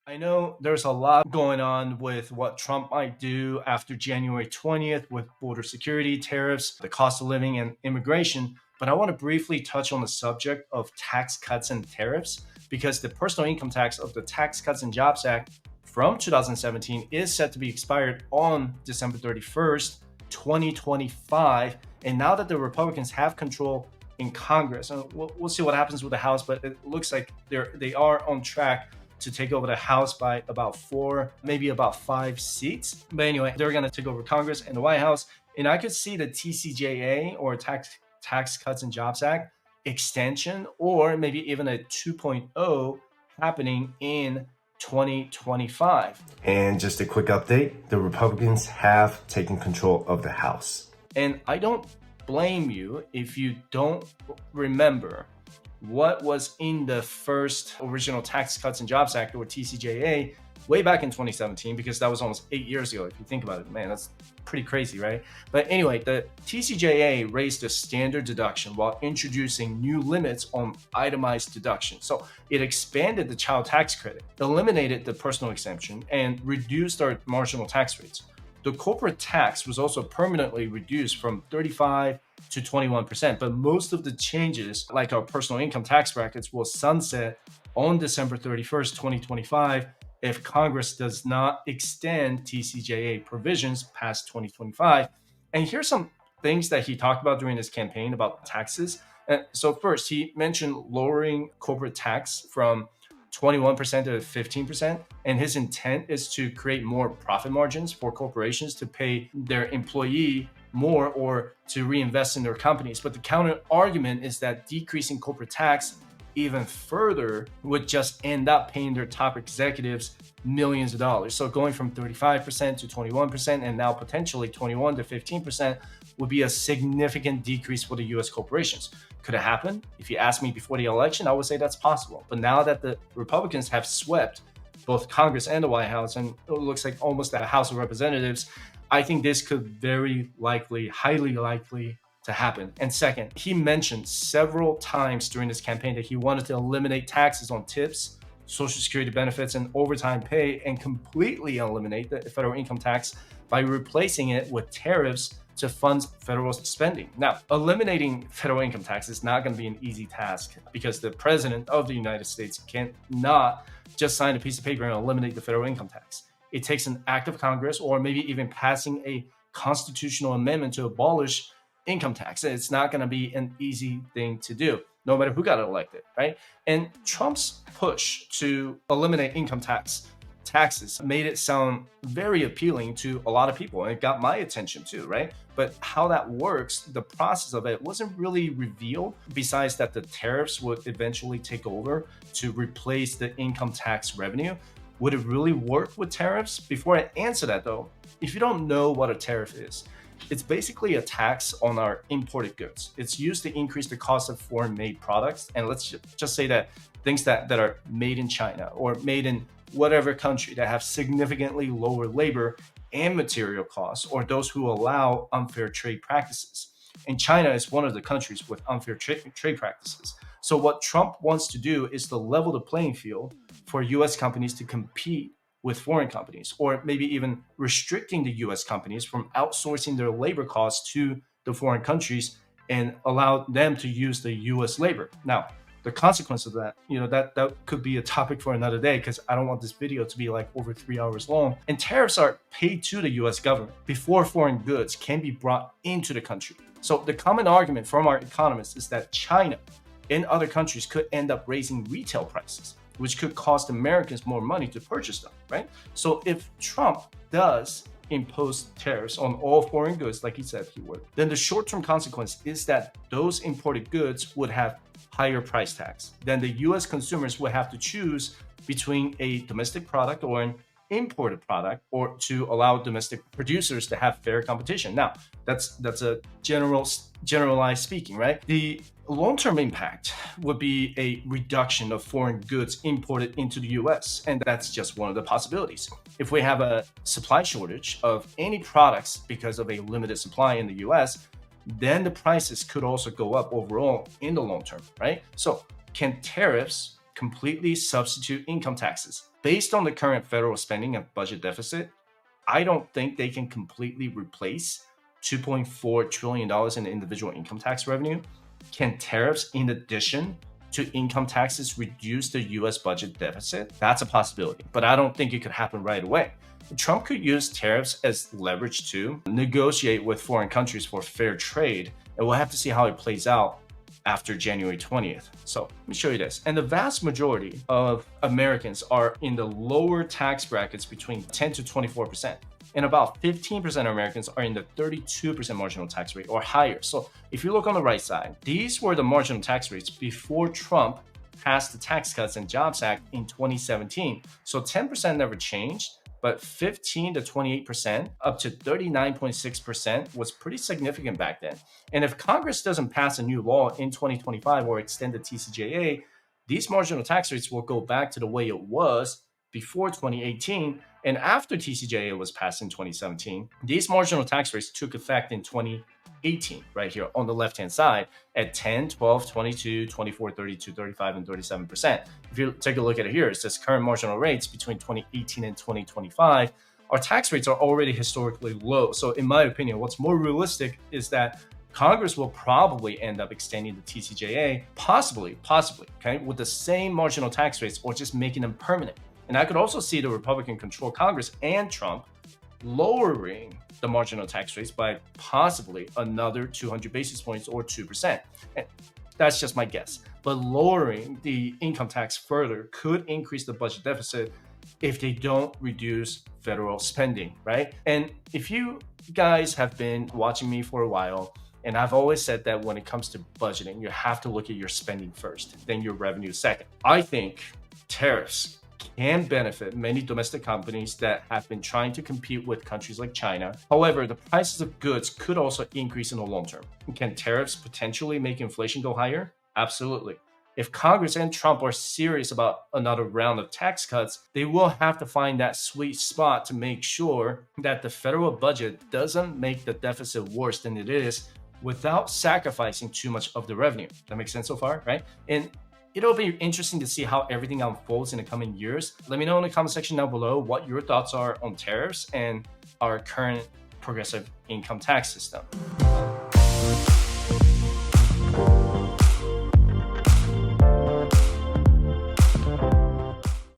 I know there's a lot going on with what Trump might do after January 20th with border security, tariffs, the cost of living, and immigration. But I want to briefly touch on the subject of tax cuts and tariffs because the personal income tax of the Tax Cuts and Jobs Act from 2017 is set to be expired on December 31st, 2025. And now that the Republicans have control in Congress, and we'll see what happens with the House, but it looks like they are on track to take over the House by about four, maybe about five seats. But anyway, they're going to take over Congress and the White House. And I could see the TCJA or Tax Cuts and Jobs Act extension, or maybe even a 2.0 happening in 2025. And just a quick update, the Republicans have taken control of the House. And I don't blame you if you don't remember what was in the first original Tax Cuts and Jobs Act, or TCJA, way back in 2017, because that was almost 8 years ago. If you think about it, man, that's pretty crazy, right? But anyway, the TCJA raised the standard deduction while introducing new limits on itemized deduction. So it expanded the child tax credit, eliminated the personal exemption, and reduced our marginal tax rates. The corporate tax was also permanently reduced from 35 to 21%, but most of the changes, like our personal income tax brackets, will sunset on December 31st, 2025, if Congress does not extend TCJA provisions past 2025. And here's some things that he talked about during his campaign about taxes. So first, he mentioned lowering corporate tax from 21% to 15%. And his intent is to create more profit margins for corporations to pay their employee more or to reinvest in their companies. But the counter argument is that decreasing corporate tax even further would just end up paying their top executives millions of dollars. So going from 35% to 21% and now potentially 21 to 15% would be a significant decrease for the US corporations. Could it happen? If you asked me before the election, I would say that's possible. But now that the Republicans have swept both Congress and the White House, and it looks like almost the House of Representatives, I think this could very likely, highly likely to happen. And second, he mentioned several times during this campaign that he wanted to eliminate taxes on tips, Social Security benefits, and overtime pay, and completely eliminate the federal income tax by replacing it with tariffs to fund federal spending. Now, eliminating federal income tax is not going to be an easy task because the president of the United States cannot just sign a piece of paper and eliminate the federal income tax. It takes an act of Congress or maybe even passing a constitutional amendment to abolish income tax. It's not going to be an easy thing to do, no matter who got elected, right? And Trump's push to eliminate income taxes made it sound very appealing to a lot of people, and it got my attention too, right? But how that works, the process of it wasn't really revealed, besides that the tariffs would eventually take over to replace the income tax revenue. Would it really work with tariffs? Before I answer that though, if you don't know what a tariff is, it's basically a tax on our imported goods. It's used to increase the cost of foreign made products. And let's just say that things that are made in China or made in whatever country that have significantly lower labor and material costs, or those who allow unfair trade practices. And China is one of the countries with unfair trade practices. So what Trump wants to do is to level the playing field for US companies to compete with foreign companies, or maybe even restricting the US companies from outsourcing their labor costs to the foreign countries and allow them to use the US labor. Now, the consequence of that, that could be a topic for another day because I don't want this video to be like over 3 hours long. And tariffs are paid to the US government before foreign goods can be brought into the country. So the common argument from our economists is that China and other countries could end up raising retail prices, which could cost Americans more money to purchase them, right? So if Trump does impose tariffs on all foreign goods, like he said he would, then the short-term consequence is that those imported goods would have higher price tags. Then the US consumers would have to choose between a domestic product or an imported product, or to allow domestic producers to have fair competition. Now, that's a generalized speaking, right? The long-term impact would be a reduction of foreign goods imported into the US, and that's just one of the possibilities. If we have a supply shortage of any products because of a limited supply in the US, then the prices could also go up overall in the long term, right? So can tariffs completely substitute income taxes? based on the current federal spending and budget deficit, I don't think they can completely replace $2.4 trillion in individual income tax revenue. Can tariffs, in addition to income taxes, reduce the US budget deficit? That's a possibility, but I don't think it could happen right away. Trump could use tariffs as leverage to negotiate with foreign countries for fair trade, and we'll have to see how it plays out after January 20th. So let me show you this. And the vast majority of Americans are in the lower tax brackets between 10 to 24%. And about 15% of Americans are in the 32% marginal tax rate or higher. So if you look on the right side, these were the marginal tax rates before Trump passed the Tax Cuts and Jobs Act in 2017. So 10% never changed, but 15 to 28% up to 39.6% was pretty significant back then. And if Congress doesn't pass a new law in 2025 or extend the TCJA, these marginal tax rates will go back to the way it was before 2018. And after TCJA was passed in 2017, these marginal tax rates took effect in 2018, right here on the left-hand side at 10, 12, 22, 24, 32, 35, and 37%. If you take a look at it here, it says current marginal rates between 2018 and 2025. Our tax rates are already historically low. So in my opinion, what's more realistic is that Congress will probably end up extending the TCJA, possibly, okay, with the same marginal tax rates or just making them permanent. And I could also see the Republican-controlled Congress and Trump lowering the marginal tax rates by possibly another 200 basis points or 2%. And that's just my guess. But lowering the income tax further could increase the budget deficit if they don't reduce federal spending, right? And if you guys have been watching me for a while, and I've always said that when it comes to budgeting, you have to look at your spending first, then your revenue second. I think tariffs can benefit many domestic companies that have been trying to compete with countries like China. However, the prices of goods could also increase in the long term. Can tariffs potentially make inflation go higher? Absolutely. If Congress and Trump are serious about another round of tax cuts, they will have to find that sweet spot to make sure that the federal budget doesn't make the deficit worse than it is without sacrificing too much of the revenue. That makes sense so far, right? And it'll be interesting to see how everything unfolds in the coming years. Let me know in the comment section down below what your thoughts are on tariffs and our current progressive income tax system.